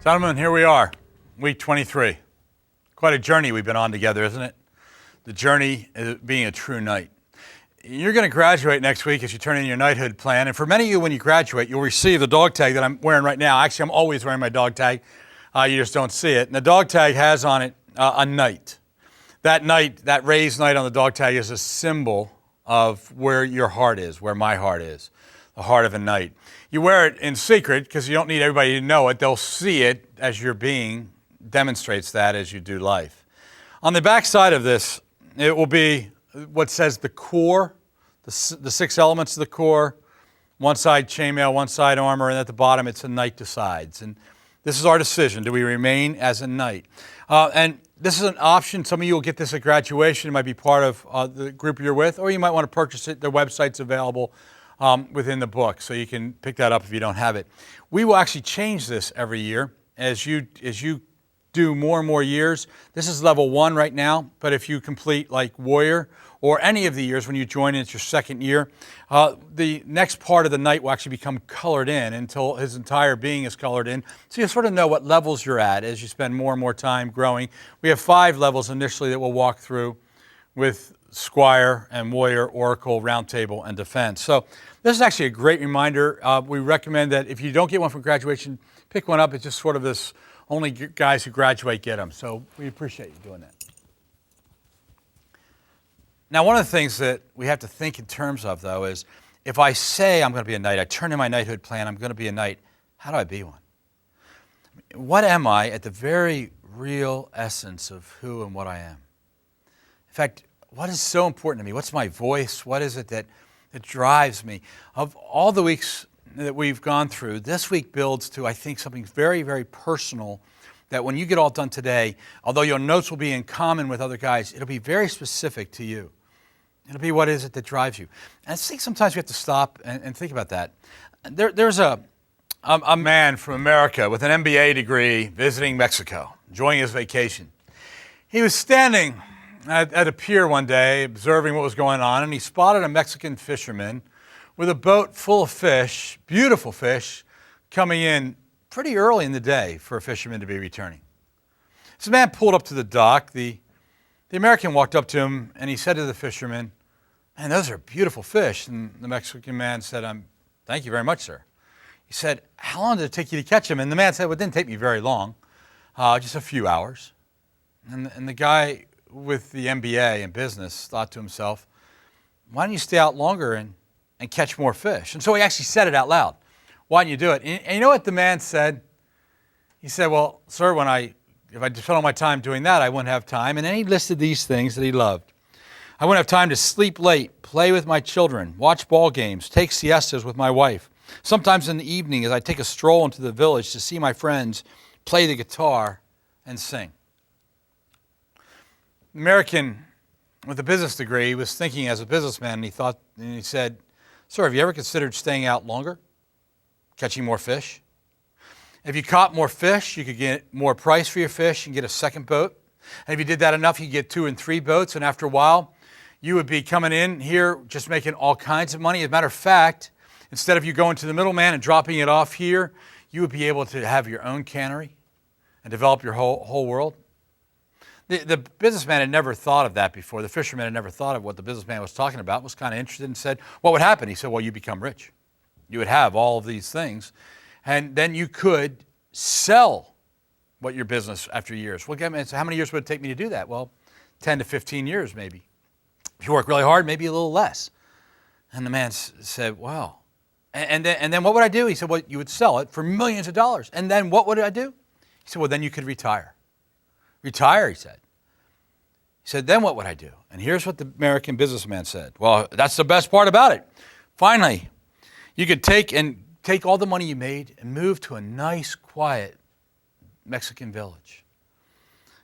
Gentlemen, here we are, week 23. Quite a journey we've been on together, isn't it? The journey of being a true knight. You're going to graduate next week as you turn in your knighthood plan. And for many of you, when you graduate, you'll receive the dog tag that I'm wearing right now. Actually, I'm always wearing my dog tag. You just don't see it. And the dog tag has on it a knight. That knight, that raised knight on the dog tag, is a symbol of where your heart is, where my heart is, the heart of a knight. You wear it in secret because you don't need everybody to know it. They'll see it as your being demonstrates that as you do life. On the back side of this, it will be what says the core, the 6 elements of the core. One side chainmail, one side armor, and at the bottom it's a knight decides. And this is our decision. Do we remain as a knight? And this is an option. Some of you will get this at graduation. It might be part of the group you're with, or you might want to purchase it. Their website's available within the book, so you can pick that up if you don't have it. We will actually change this every year as you do more and more years. This is level 1 right now, but if you complete like Warrior or any of the years when you join in, it's your second year, the next part of the knight will actually become colored in until his entire being is colored in. So you sort of know what levels you're at as you spend more and more time growing. We have 5 levels initially that we'll walk through with Squire and Warrior, Oracle, Roundtable, and Defense. So this is actually a great reminder. We recommend that if you don't get one for graduation, pick one up. It's just sort of this, only guys who graduate get them. So we appreciate you doing that. Now, one of the things that we have to think in terms of, though, is if I say I'm going to be a knight, I turn in my knighthood plan, I'm going to be a knight, how do I be one? What am I at the very real essence of who and what I am? In fact, what is so important to me? What's my voice? What is it that drives me? Of all the weeks that we've gone through, this week builds to, I think, something very, very personal that when you get all done today, although your notes will be in common with other guys, it'll be very specific to you. It'll be what is it that drives you. And I think sometimes we have to stop and think about that. There's a man from America with an MBA degree visiting Mexico, enjoying his vacation. He was standing at a pier one day observing what was going on, and he spotted a Mexican fisherman with a boat full of fish, beautiful fish, coming in pretty early in the day for a fisherman to be returning. This man pulled up to the dock. The American walked up to him and he said to the fisherman, "Man, those are beautiful fish." And the Mexican man said, "Thank you very much, sir." He said, "How long did it take you to catch them?" And the man said, "Well, it didn't take me very long, just a few hours." And the guy with the MBA in business thought to himself, "Why don't you stay out longer and catch more fish?" And so he actually said it out loud. "Why don't you do it?" And you know what the man said? He said, "Well, sir, if I spent all my time doing that, I wouldn't have time." And then he listed these things that he loved. "I wouldn't have time to sleep late, play with my children, watch ball games, take siestas with my wife. Sometimes in the evening as I take a stroll into the village to see my friends, play the guitar, and sing." The American with a business degree was thinking as a businessman, and he said, "Sir, have you ever considered staying out longer, catching more fish? If you caught more fish, you could get more price for your fish and get a second boat. And if you did that enough, you could get 2 and 3 boats. And after a while, you would be coming in here just making all kinds of money. As a matter of fact, instead of you going to the middleman and dropping it off here, you would be able to have your own cannery and develop your whole world." The businessman had never thought of that before. The fisherman had never thought of what the businessman was talking about, was kind of interested and said, "What would happen?" He said, "Well, you become rich. You would have all of these things. And then you could sell what your business after years." Well, how many years would it take me to do that? Well, 10 to 15 years maybe. If you work really hard, maybe a little less. And the man said, "Wow." And then what would I do? He said, "Well, you would sell it for millions of dollars. And then what would I do?" He said, "Well, then you could retire." "Retire," he said. He said, "Then what would I do?" And here's what the American businessman said. "Well, that's the best part about it. Finally, you could take all the money you made and move to a nice, quiet Mexican village.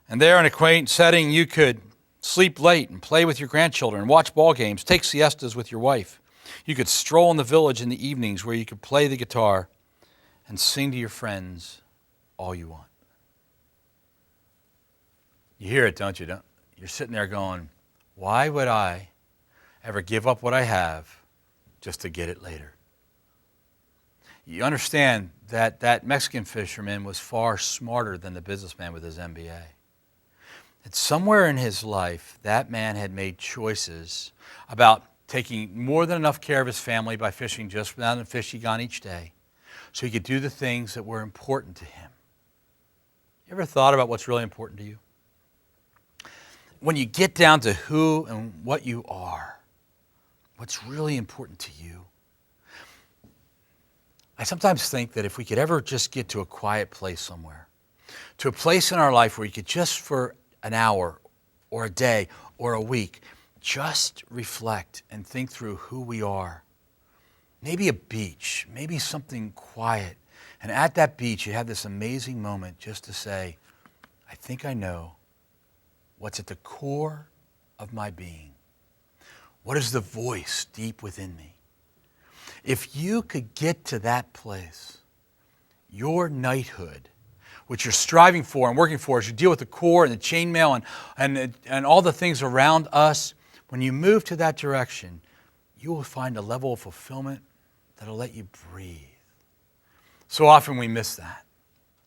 And there in a quaint setting, you could sleep late and play with your grandchildren, watch ball games, take siestas with your wife. You could stroll in the village in the evenings where you could play the guitar and sing to your friends all you want." You hear it, don't you? You're sitting there going, why would I ever give up what I have just to get it later? You understand that that Mexican fisherman was far smarter than the businessman with his MBA. And somewhere in his life, that man had made choices about taking more than enough care of his family by fishing just the amount of fish he got each day, so he could do the things that were important to him. You ever thought about what's really important to you? When you get down to who and what you are, what's really important to you? I sometimes think that if we could ever just get to a quiet place somewhere, to a place in our life where you could just for an hour or a day or a week, just reflect and think through who we are. Maybe a beach, maybe something quiet. And at that beach, you have this amazing moment just to say, I think I know what's at the core of my being. What is the voice deep within me? If you could get to that place, your knighthood, which you're striving for and working for as you deal with the core and the chainmail and all the things around us, when you move to that direction, you will find a level of fulfillment that'll let you breathe. So often we miss that.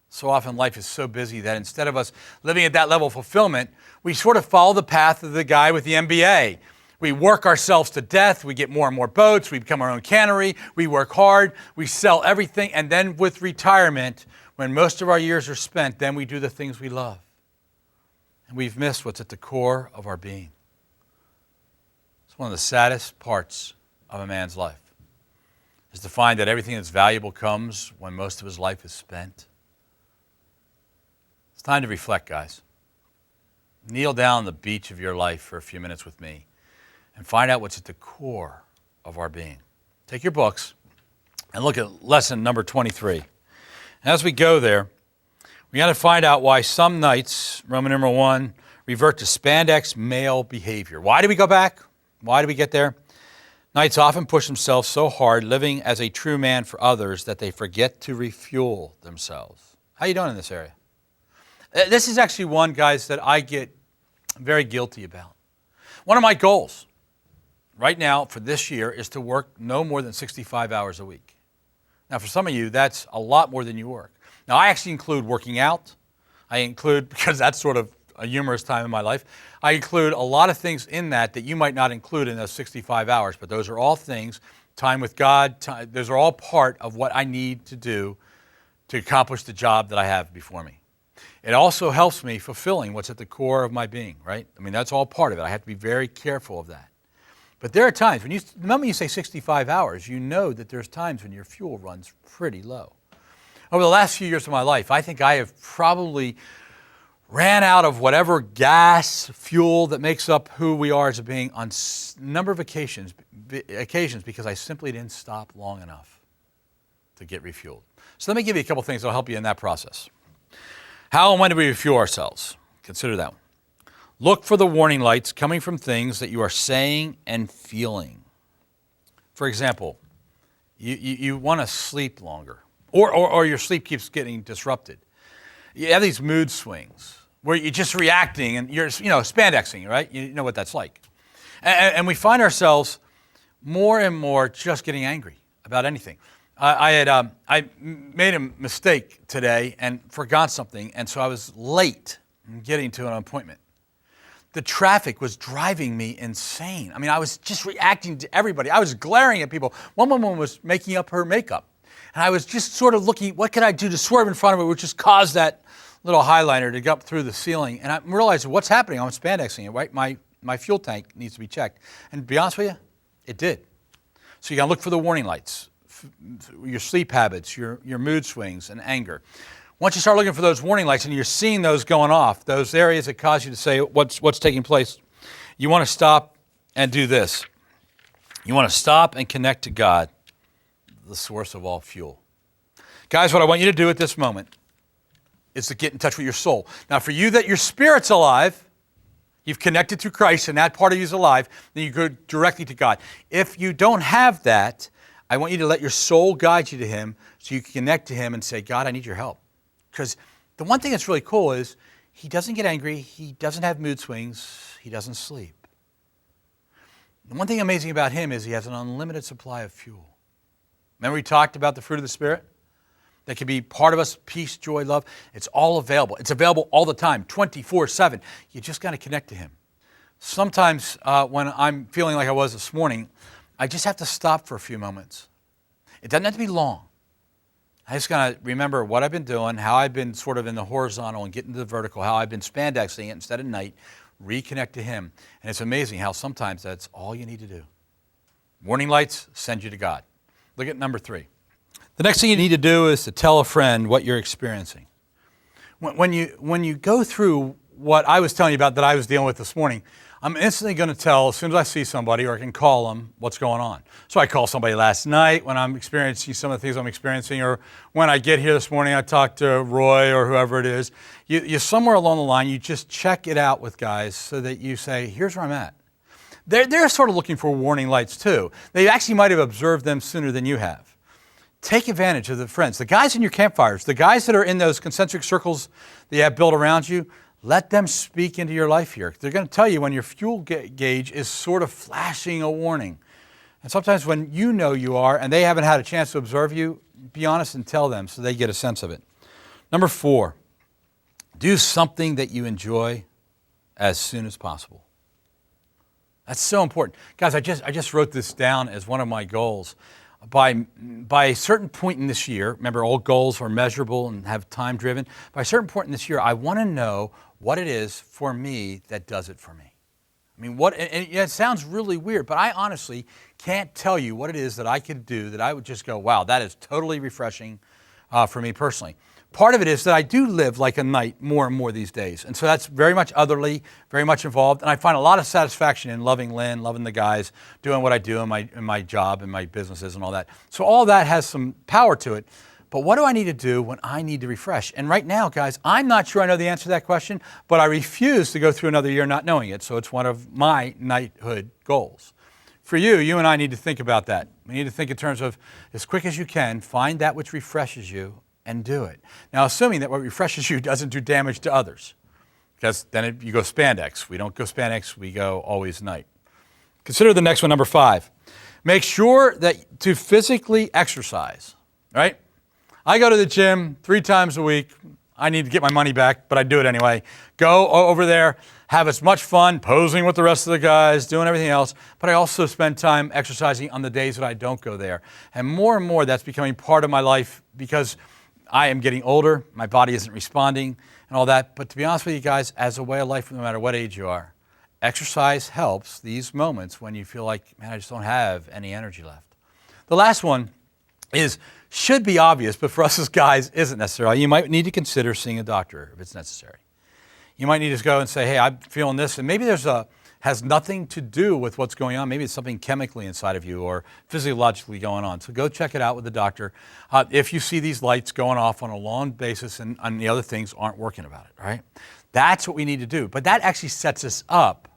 So often life is so busy that instead of us living at that level of fulfillment, we sort of follow the path of the guy with the MBA. We work ourselves to death. We get more and more boats. We become our own cannery. We work hard. We sell everything. And then with retirement, when most of our years are spent, then we do the things we love. And we've missed what's at the core of our being. It's one of the saddest parts of a man's life, is to find that everything that's valuable comes when most of his life is spent. It's time to reflect, guys. Kneel down on the beach of your life for a few minutes with me and find out what's at the core of our being. Take your books and look at lesson number 23. And as we go there, we got to find out why some knights, Roman numeral 1, revert to spandex male behavior. Why do we go back? Why do we get there? Knights often push themselves so hard, living as a true man for others, that they forget to refuel themselves. How you doing in this area? This is actually one, guys, that I get very guilty about. One of my goals right now for this year is to work no more than 65 hours a week. Now, for some of you, that's a lot more than you work. Now, I actually include working out. I include, because that's sort of a humorous time in my life, I include a lot of things in that you might not include in those 65 hours, but those are all things, time with God, those are all part of what I need to do to accomplish the job that I have before me. It also helps me fulfilling what's at the core of my being, right? I mean, that's all part of it. I have to be very careful of that. But there are times, the moment you say 65 hours, you know that there's times when your fuel runs pretty low. Over the last few years of my life, I think I have probably ran out of whatever gas, fuel that makes up who we are as a being on a number of occasions because I simply didn't stop long enough to get refueled. So let me give you a couple things that will help you in that process. How and when do we refuel ourselves? Consider that one. Look for the warning lights coming from things that you are saying and feeling. For example, you want to sleep longer, or your sleep keeps getting disrupted. You have these mood swings where you're just reacting and you're spandexing, right? You know what that's like. And we find ourselves more and more just getting angry about anything. I made a mistake today and forgot something, and so I was late in getting to an appointment. The traffic was driving me insane. I mean, I was just reacting to everybody. I was glaring at people. One woman was making up her makeup, and I was just sort of looking, what could I do to swerve in front of her, which just caused that little highliner to go up through the ceiling. And I realized, what's happening? I'm spandexing it, right? My fuel tank needs to be checked. And to be honest with you, it did. So you got to look for the warning lights, your sleep habits, your mood swings, and anger. Once you start looking for those warning lights and you're seeing those going off, those areas that cause you to say what's taking place, you want to stop and do this. You want to stop and connect to God, the source of all fuel. Guys, what I want you to do at this moment is to get in touch with your soul. Now, for you that your spirit's alive, you've connected to Christ and that part of you is alive, then you go directly to God. If you don't have that, I want you to let your soul guide you to Him so you can connect to Him and say, God, I need your help. Because the one thing that's really cool is He doesn't get angry, He doesn't have mood swings, He doesn't sleep. The one thing amazing about Him is He has an unlimited supply of fuel. Remember we talked about the fruit of the Spirit? That can be part of us, peace, joy, love. It's all available. It's available all the time, 24/7. You just got to connect to Him. Sometimes when I'm feeling like I was this morning, I just have to stop for a few moments. It doesn't have to be long. I just got to remember what I've been doing, how I've been sort of in the horizontal and getting to the vertical, how I've been spandexing it instead of night, reconnect to Him. And it's amazing how sometimes that's all you need to do. Warning lights send you to God. Look at number 3. The next thing you need to do is to tell a friend what you're experiencing. When you go through what I was telling you about that I was dealing with this morning, I'm instantly going to tell, as soon as I see somebody, or I can call them, what's going on. So I called somebody last night when I'm experiencing some of the things I'm experiencing, or when I get here this morning, I talk to Roy or whoever it is. You somewhere along the line, you just check it out with guys so that you say, here's where I'm at. They're sort of looking for warning lights too. They actually might have observed them sooner than you have. Take advantage of the friends. The guys in your campfires, the guys that are in those concentric circles that you have built around you, let them speak into your life here. They're going to tell you when your fuel gauge is sort of flashing a warning. And sometimes when you know you are and they haven't had a chance to observe you, be honest and tell them so they get a sense of it. Number 4, do something that you enjoy as soon as possible. That's so important. Guys, I just wrote this down as one of my goals. By a certain point in this year, remember all goals are measurable and have time driven. By a certain point in this year, I want to know what it is for me that does it for me. I mean, and it sounds really weird, but I honestly can't tell you what it is that I could do that I would just go, wow, that is totally refreshing for me personally. Part of it is that I do live like a knight more and more these days. And so that's very much otherly, very much involved. And I find a lot of satisfaction in loving Lynn, loving the guys, doing what I do in my job and my businesses and all that. So all that has some power to it. But what do I need to do when I need to refresh? And right now, guys, I'm not sure I know the answer to that question, but I refuse to go through another year not knowing it. So it's one of my knighthood goals. For you and I need to think about that. We need to think in terms of, as quick as you can, find that which refreshes you and do it. Now, assuming that what refreshes you doesn't do damage to others, because then you go spandex. We don't go spandex, we go always night. Consider the next one, number 5. Make sure that to physically exercise, right? I go to the gym 3 times a week. I need to get my money back, but I do it anyway. Go over there, have as much fun posing with the rest of the guys, doing everything else, but I also spend time exercising on the days that I don't go there. And more that's becoming part of my life because I am getting older, my body isn't responding and all that. But to be honest with you guys, as a way of life, no matter what age you are, exercise helps these moments when you feel like, man, I just don't have any energy left. The last one should be obvious, but for us as guys, isn't necessarily. You might need to consider seeing a doctor if it's necessary. You might need to go and say, hey, I'm feeling this, and maybe has nothing to do with what's going on. Maybe it's something chemically inside of you or physiologically going on. So go check it out with the doctor. If you see these lights going off on a long basis and the other things aren't working about it, right? That's what we need to do. But that actually sets us up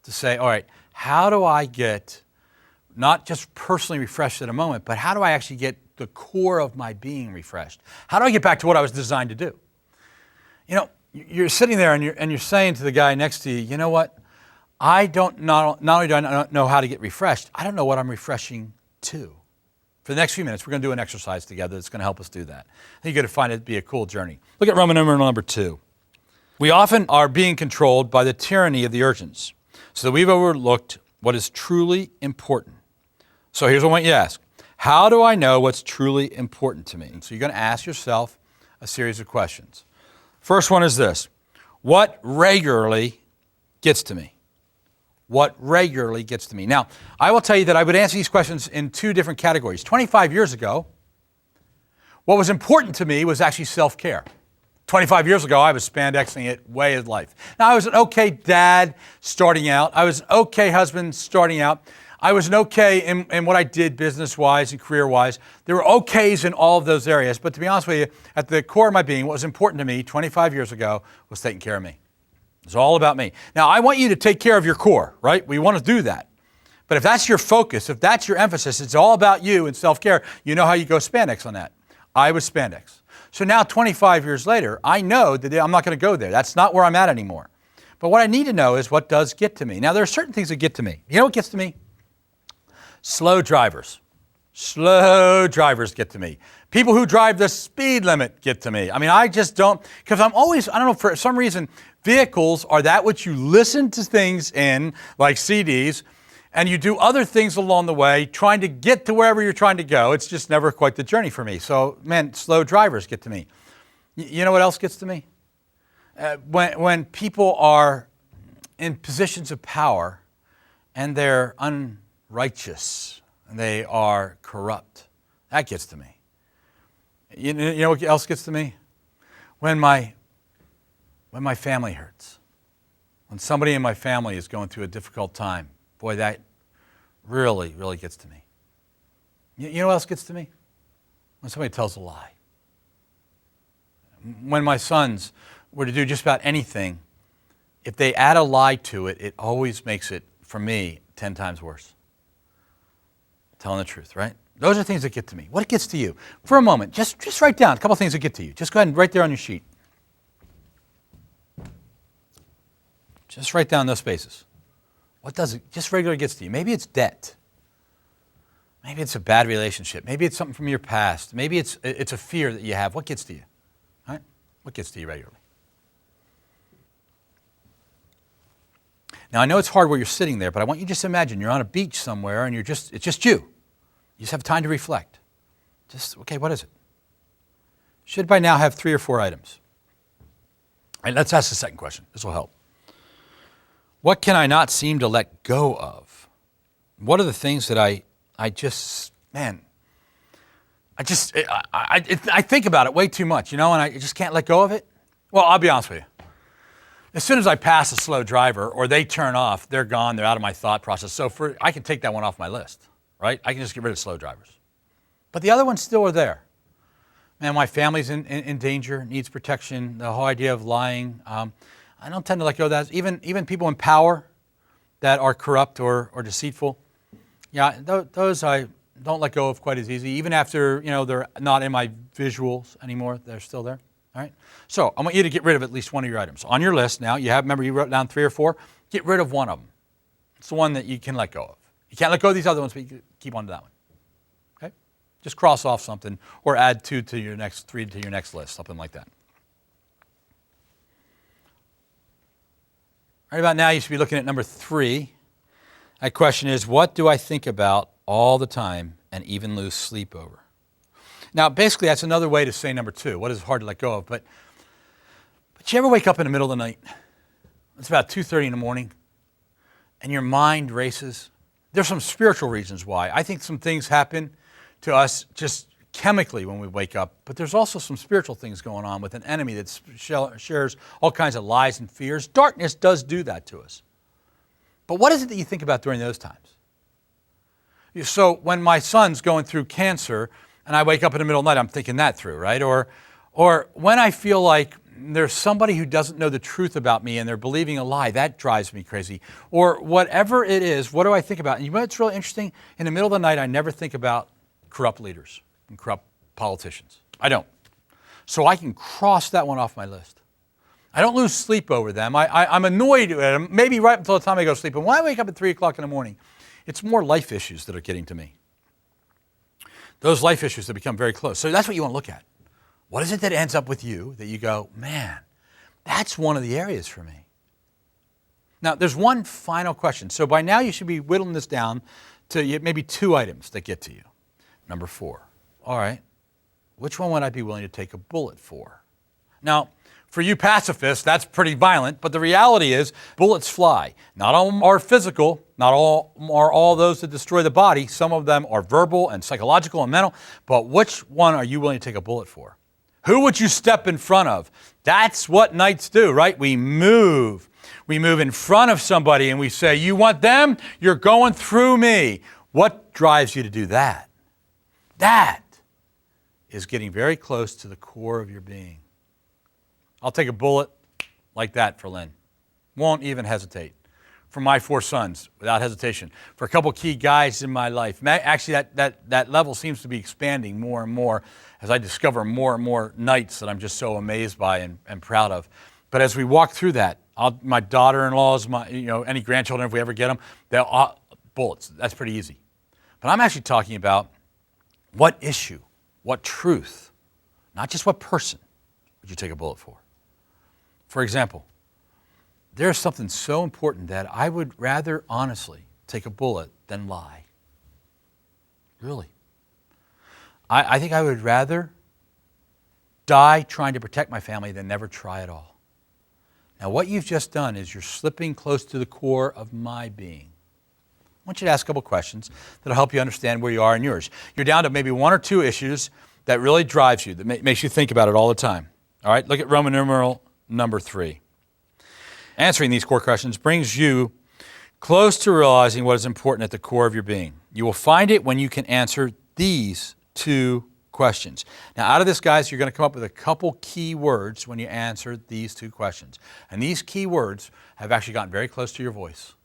to say, all right, how do I get not just personally refreshed at a moment, but how do I actually get the core of my being refreshed? How do I get back to what I was designed to do? You know, you're sitting there and you're saying to the guy next to you, you know what? Not only do I not know how to get refreshed, I don't know what I'm refreshing to. For the next few minutes, we're going to do an exercise together that's going to help us do that. I think you're going to find it to be a cool journey. Look at Roman numeral number 2. We often are being controlled by the tyranny of the urgents, so that we've overlooked what is truly important. So here's what I want you to ask. How do I know what's truly important to me? And so you're going to ask yourself a series of questions. First one is this. What regularly gets to me? What regularly gets to me? Now, I will tell you that I would answer these questions in 2 different categories. 25 years ago, what was important to me was actually self-care. 25 years ago, I was spandexing it way of life. Now, I was an okay dad starting out. I was an okay husband starting out. I was an okay in what I did business-wise and career-wise. There were okays in all of those areas. But to be honest with you, at the core of my being, what was important to me 25 years ago was taking care of me. It's all about me. Now, I want you to take care of your core, right? We want to do that. But if that's your focus, if that's your emphasis, it's all about you and self-care, you know how you go spandex on that. I was spandex. So now 25 years later, I know that I'm not going to go there. That's not where I'm at anymore. But what I need to know is what does get to me. Now, there are certain things that get to me. You know what gets to me? Slow drivers. Slow drivers get to me. People who drive the speed limit get to me. I mean, I just don't, because I don't know, for some reason, vehicles are that which you listen to things in, like CDs, and you do other things along the way, trying to get to wherever you're trying to go. It's just never quite the journey for me. So, man, slow drivers get to me. You know what else gets to me? When people are in positions of power and they're unrighteous and they are corrupt, that gets to me. You know what else gets to me? When my family hurts. When somebody in my family is going through a difficult time, boy, that really, really gets to me. You know what else gets to me? When somebody tells a lie. When my sons were to do just about anything, if they add a lie to it, it always makes it, for me, 10 times worse. Telling the truth, right? Those are things that get to me. What gets to you? For a moment, just write down a couple things that get to you. Just go ahead and write there on your sheet. Just write down those spaces. What does it, just regularly gets to you? Maybe it's debt. Maybe it's a bad relationship. Maybe it's something from your past. Maybe it's a fear that you have. What gets to you? Right? What gets to you regularly? Now, I know it's hard where you're sitting there, but I want you to just imagine you're on a beach somewhere and it's just you. You just have time to reflect. Okay, what is it? Should by now have 3 or 4 items. All right, let's ask the second question. This will help. What can I not seem to let go of? What are the things that I think about it way too much, and I just can't let go of it? Well, I'll be honest with you. As soon as I pass a slow driver or they turn off, they're gone, they're out of my thought process. So I can take that one off my list, right? I can just get rid of slow drivers. But the other ones still are there. Man, my family's in danger, needs protection, the whole idea of lying. I don't tend to let go of that. Even people in power that are corrupt or deceitful, those I don't let go of quite as easy. Even after, they're not in my visuals anymore, they're still there. All right? So I want you to get rid of at least one of your items. On your list now, remember you wrote down 3 or 4, get rid of one of them. It's the one that you can let go of. You can't let go of these other ones, but you can keep on to that one. Okay? Just cross off something or add 3 to your next list, something like that. Right about now, you should be looking at number 3. That question is, what do I think about all the time and even lose sleep over? Now, basically, that's another way to say number 2. What is hard to let go of? But you ever wake up in the middle of the night? It's about 2:30 in the morning, and your mind races. There's some spiritual reasons why. I think some things happen to us just chemically when we wake up, but there's also some spiritual things going on with an enemy that shares all kinds of lies and fears. Darkness does do that to us. But what is it that you think about during those times? So when my son's going through cancer and I wake up in the middle of the night, I'm thinking that through, right? Or when I feel like there's somebody who doesn't know the truth about me and they're believing a lie, that drives me crazy. Or whatever it is, what do I think about? And you know what's really interesting? In the middle of the night, I never think about corrupt leaders and corrupt politicians. I don't. So I can cross that one off my list. I don't lose sleep over them. I'm annoyed at them, maybe right until the time I go to sleep. And when I wake up at 3 o'clock in the morning, it's more life issues that are getting to me. Those life issues that become very close. So that's what you want to look at. What is it that ends up with you that you go, man, that's one of the areas for me? Now, there's one final question. So by now you should be whittling this down to maybe 2 items that get to you. Number 4. All right, which one would I be willing to take a bullet for? Now, for you pacifists, that's pretty violent, but the reality is bullets fly. Not all of them are physical, not all are all those that destroy the body. Some of them are verbal and psychological and mental, but which one are you willing to take a bullet for? Who would you step in front of? That's what knights do, right? We move. We move in front of somebody and we say, you want them? You're going through me. What drives you to do that? That is getting very close to the core of your being. I'll take a bullet like that for Lynn. Won't even hesitate. For my 4 sons, without hesitation. For a couple key guys in my life. Actually, that level seems to be expanding more and more as I discover more and more knights that I'm just so amazed by and proud of. But as we walk through that, my daughter-in-laws, any grandchildren, if we ever get them, they'll bullets. That's pretty easy. But I'm actually talking about What issue, what truth, not just what person would you take a bullet for? For example, there's something so important that I would rather honestly take a bullet than lie. Really. I think I would rather die trying to protect my family than never try at all. Now, what you've just done is you're slipping close to the core of my being. I want you to ask a couple questions that'll help you understand where you are in yours. You're down to maybe one or two issues that really drives you, that makes you think about it all the time. All right, look at Roman numeral number 3. Answering these core questions brings you close to realizing what is important at the core of your being. You will find it when you can answer these 2 questions. Now, out of this, guys, you're going to come up with a couple key words when you answer these 2 questions. And these key words have actually gotten very close to your voice,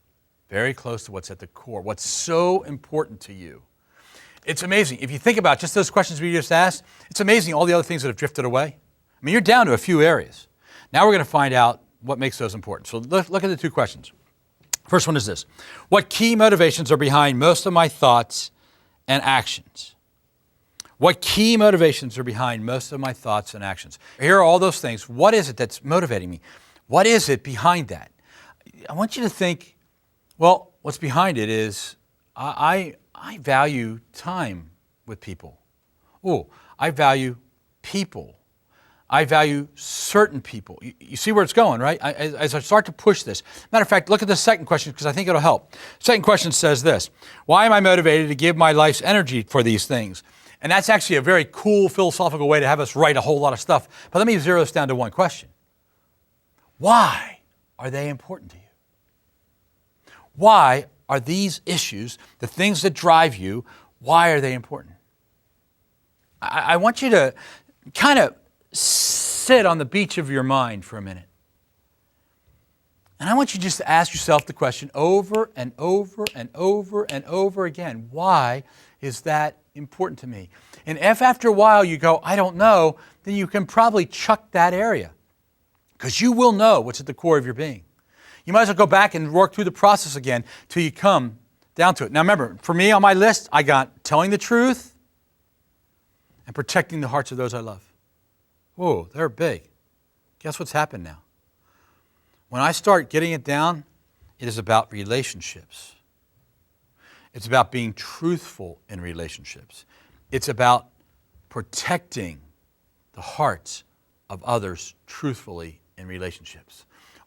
very close to what's at the core, what's so important to you. It's amazing. If you think about just those questions we just asked, it's amazing all the other things that have drifted away. I mean, you're down to a few areas. Now we're going to find out what makes those important. So look at the 2 questions. First one is this. What key motivations are behind most of my thoughts and actions? What key motivations are behind most of my thoughts and actions? Here are all those things. What is it that's motivating me? What is it behind that? I want you to think, well, what's behind it is I value time with people. Oh, I value people. I value certain people. You see where it's going, right? As I start to push this. Matter of fact, look at the second question because I think it'll help. Second question says this. Why am I motivated to give my life's energy for these things? And that's actually a very cool philosophical way to have us write a whole lot of stuff. But let me zero this down to one question. Why are they important to you? Why are these issues, the things that drive you, why are they important? I want you to kind of sit on the beach of your mind for a minute. And I want you just to ask yourself the question over and over and over and over again. Why is that important to me? And if after a while you go, I don't know, then you can probably chuck that area because you will know what's at the core of your being. You might as well go back and work through the process again till you come down to it. Now remember, for me on my list, I got telling the truth and protecting the hearts of those I love. Whoa, they're big. Guess what's happened now? When I start getting it down, it is about relationships. It's about being truthful in relationships. It's about protecting the hearts of others truthfully in relationships.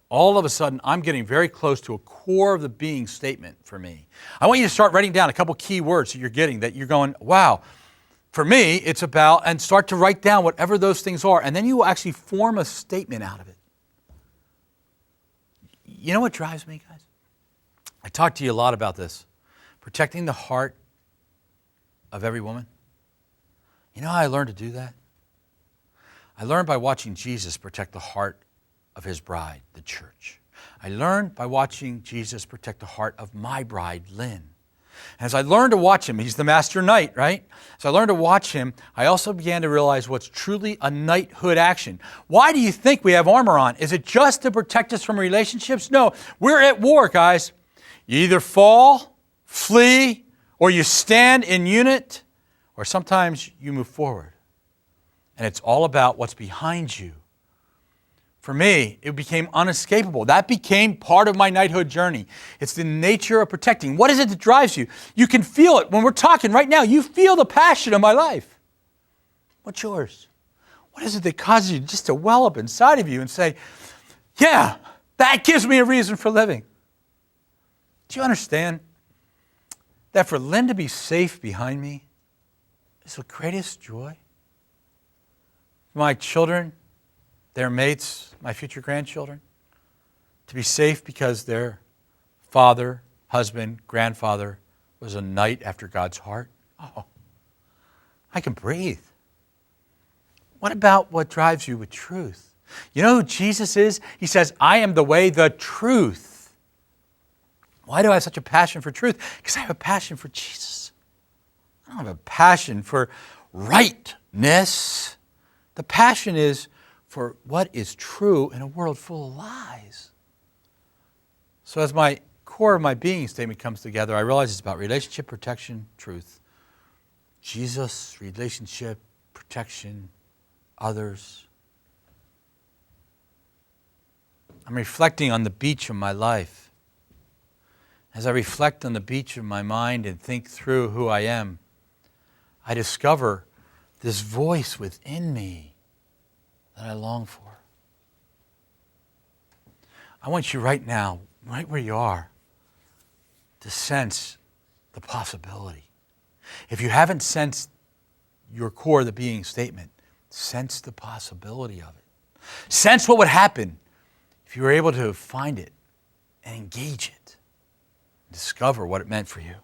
All of a sudden, I'm getting very close to a core of the being statement for me. I want you to start writing down a couple key words that you're getting that you're going, wow. For me, it's about, and start to write down whatever those things are, and then you will actually form a statement out of it. You know what drives me, guys? I talk to you a lot about this. Protecting the heart of every woman. You know how I learned to do that? I learned by watching Jesus protect the heart of his bride, the church. I learned by watching Jesus protect the heart of my bride, Lynn. As I learned to watch him, he's the master knight, right? As I learned to watch him, I also began to realize what's truly a knighthood action. Why do you think we have armor on? Is it just to protect us from relationships? No, we're at war, guys. You either fall, flee, or you stand in unit, or sometimes you move forward. And it's all about what's behind you. For me, it became unescapable. That became part of my knighthood journey. It's the nature of protecting. What is it that drives you? You can feel it when we're talking right now. You feel the passion of my life. What's yours? What is it that causes you just to well up inside of you and say, yeah, that gives me a reason for living? Do you understand that for Lynn to be safe behind me is the greatest joy? For my children, their mates, my future grandchildren, to be safe because their father, husband, grandfather was a knight after God's heart. Oh, I can breathe. What about what drives you with truth? You know who Jesus is? He says, I am the way, the truth. Why do I have such a passion for truth? Because I have a passion for Jesus. I don't have a passion for rightness. The passion is for what is true in a world full of lies. So as my core of my being statement comes together, I realize it's about relationship, protection, truth. Jesus, relationship, protection, others. I'm reflecting on the beach of my life. As I reflect on the beach of my mind and think through who I am, I discover this voice within me that I long for. I want you right now, right where you are, to sense the possibility. If you haven't sensed your core of the being statement, sense the possibility of it. Sense what would happen if you were able to find it and engage it, discover what it meant for you.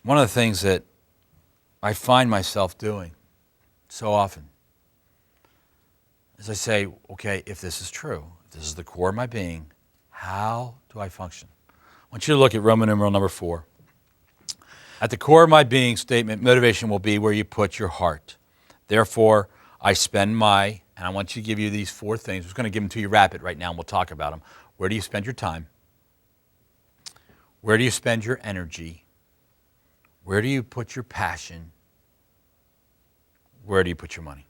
One of the things that I find myself doing so often is I say, okay, if this is true, if this is the core of my being, how do I function? I want you to look at Roman numeral number 4. At the core of my being statement, motivation will be where you put your heart. Therefore, I spend my, and I want you to give you these 4 things. I'm just going to give them to you rapid right now, and we'll talk about them. Where do you spend your time? Where do you spend your energy? Where do you put your passion? Where do you put your money?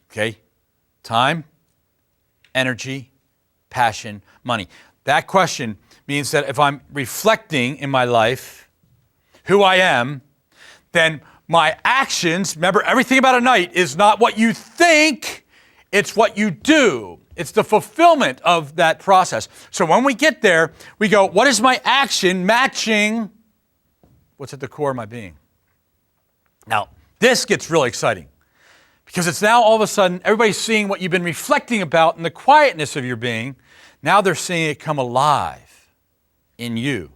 Okay? Time, energy, passion, money. That question means that if I'm reflecting in my life who I am, then my actions, remember, everything about a night is not what you think, it's what you do. It's the fulfillment of that process. So when we get there, we go, what is my action matching what's at the core of my being? Now, this gets really exciting because it's now all of a sudden everybody's seeing what you've been reflecting about in the quietness of your being. Now they're seeing it come alive in you.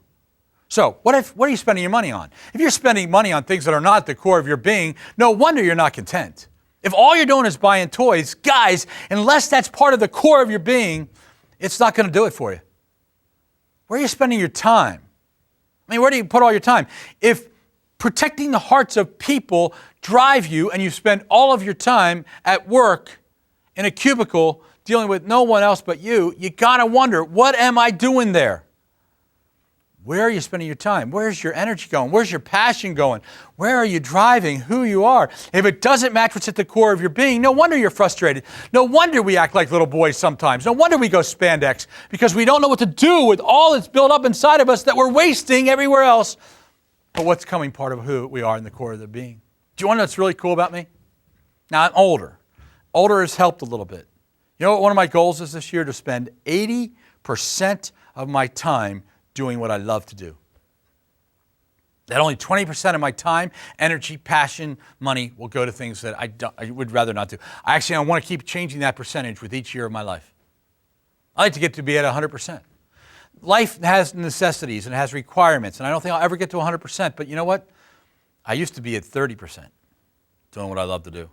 So what are you spending your money on? If you're spending money on things that are not at the core of your being, no wonder you're not content. If all you're doing is buying toys, guys, unless that's part of the core of your being, it's not going to do it for you. Where are you spending your time? I mean, where do you put all your time? If protecting the hearts of people drive you and you spend all of your time at work in a cubicle dealing with no one else but you got to wonder, what am I doing there? Where are you spending your time? Where's your energy going? Where's your passion going? Where are you driving who you are? If it doesn't match what's at the core of your being, no wonder you're frustrated. No wonder we act like little boys sometimes. No wonder we go spandex, because we don't know what to do with all that's built up inside of us that we're wasting everywhere else. But what's coming part of who we are in the core of the being? Do you want to know what's really cool about me? Now, I'm older. Older has helped a little bit. You know what one of my goals is this year? To spend 80% of my time doing what I love to do. That only 20% of my time, energy, passion, money will go to things that I would rather not do. I want to keep changing that percentage with each year of my life. I like to get to be at 100%. Life has necessities and it has requirements, and I don't think I'll ever get to 100%, but you know what? I used to be at 30% doing what I love to do.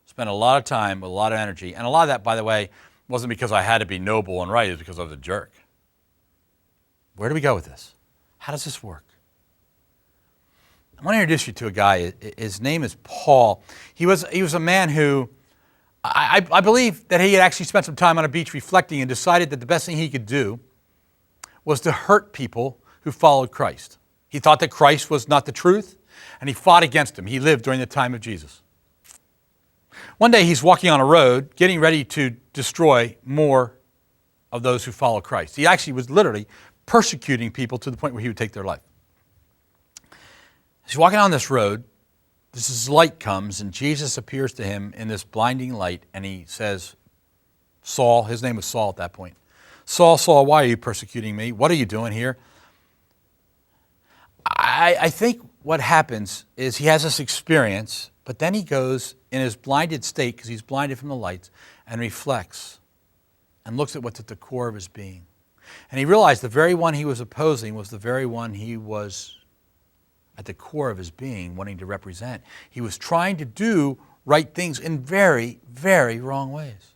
Spent a lot of time with a lot of energy, and a lot of that, by the way, wasn't because I had to be noble and right, it was because I was a jerk. Where do we go with this? How does this work? I want to introduce you to a guy. His name is Paul. He was a man who, I believe that he had actually spent some time on a beach reflecting and decided that the best thing he could do was to hurt people who followed Christ. He thought that Christ was not the truth, and he fought against him. He lived during the time of Jesus. One day he's walking on a road, getting ready to destroy more of those who follow Christ. He actually was literally persecuting people to the point where he would take their life. He's walking on this road, this light comes, and Jesus appears to him in this blinding light, and he says, Saul, his name was Saul at that point, Saul, Saul, why are you persecuting me? What are you doing here? I think what happens is he has this experience, but then he goes in his blinded state, because he's blinded from the lights, and reflects and looks at what's at the core of his being. And he realized the very one he was opposing was the very one he was at the core of his being wanting to represent. He was trying to do right things in very, very wrong ways.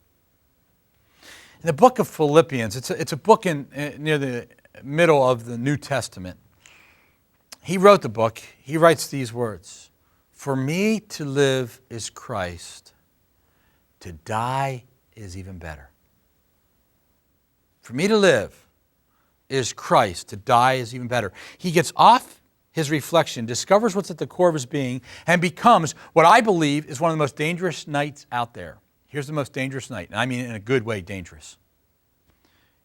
In the book of Philippians, it's a book near the middle of the New Testament. He wrote the book. He writes these words, "For me to live is Christ, to die is even better." For me to live is Christ. To die is even better. He gets off his reflection, discovers what's at the core of his being, and becomes what I believe is one of the most dangerous knights out there. Here's the most dangerous knight, and I mean in a good way dangerous.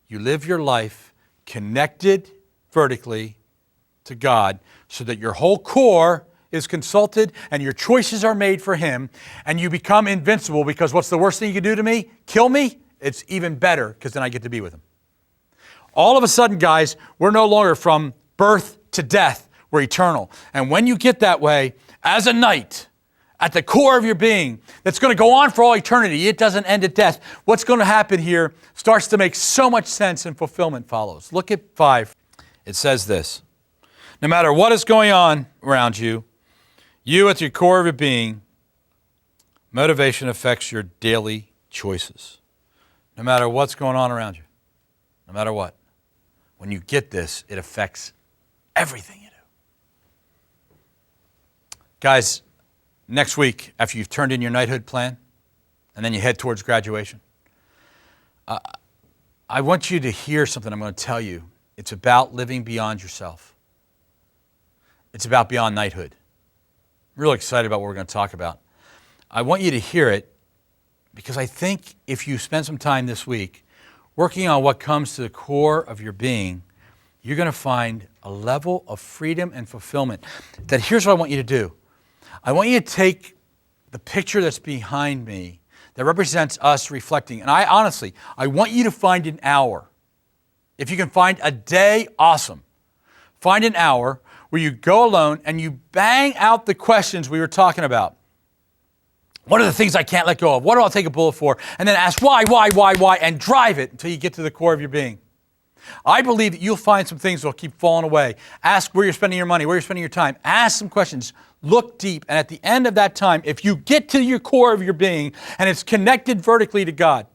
You live your life connected vertically to God so that your whole core is consulted and your choices are made for him, and you become invincible because what's the worst thing you can do to me? Kill me? It's even better because then I get to be with him. All of a sudden, guys, we're no longer from birth to death. We're eternal. And when you get that way, as a knight, at the core of your being, that's going to go on for all eternity, it doesn't end at death. What's going to happen here starts to make so much sense and fulfillment follows. Look at 5. It says this: no matter what is going on around you, you at your core of your being, motivation affects your daily choices. No matter what's going on around you, no matter what. When you get this, it affects everything you do. Guys, next week, after you've turned in your knighthood plan, and then you head towards graduation, I want you to hear something I'm going to tell you. It's about living beyond yourself. It's about beyond knighthood. I'm really excited about what we're going to talk about. I want you to hear it because I think if you spend some time this week working on what comes to the core of your being, you're going to find a level of freedom and fulfillment that here's what I want you to do. I want you to take the picture that's behind me that represents us reflecting. And I want you to find an hour. If you can find a day, awesome. Find an hour where you go alone and you bang out the questions we were talking about. What are the things I can't let go of? What do I take a bullet for? And then ask why, and drive it until you get to the core of your being. I believe that you'll find some things that will keep falling away. Ask where you're spending your money, where you're spending your time. Ask some questions. Look deep. And at the end of that time, if you get to your core of your being and it's connected vertically to God,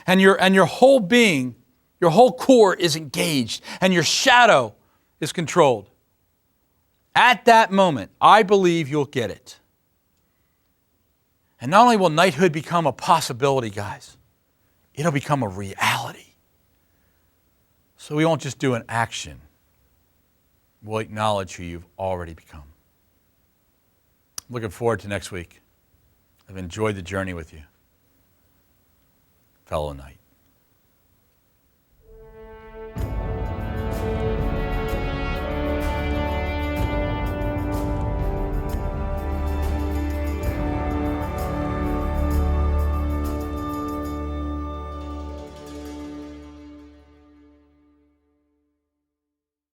and your whole being, your whole core is engaged, and your shadow is controlled, at that moment, I believe you'll get it. And not only will knighthood become a possibility, guys, it'll become a reality. So we won't just do an action. We'll acknowledge who you've already become. Looking forward to next week. I've enjoyed the journey with you, fellow knight.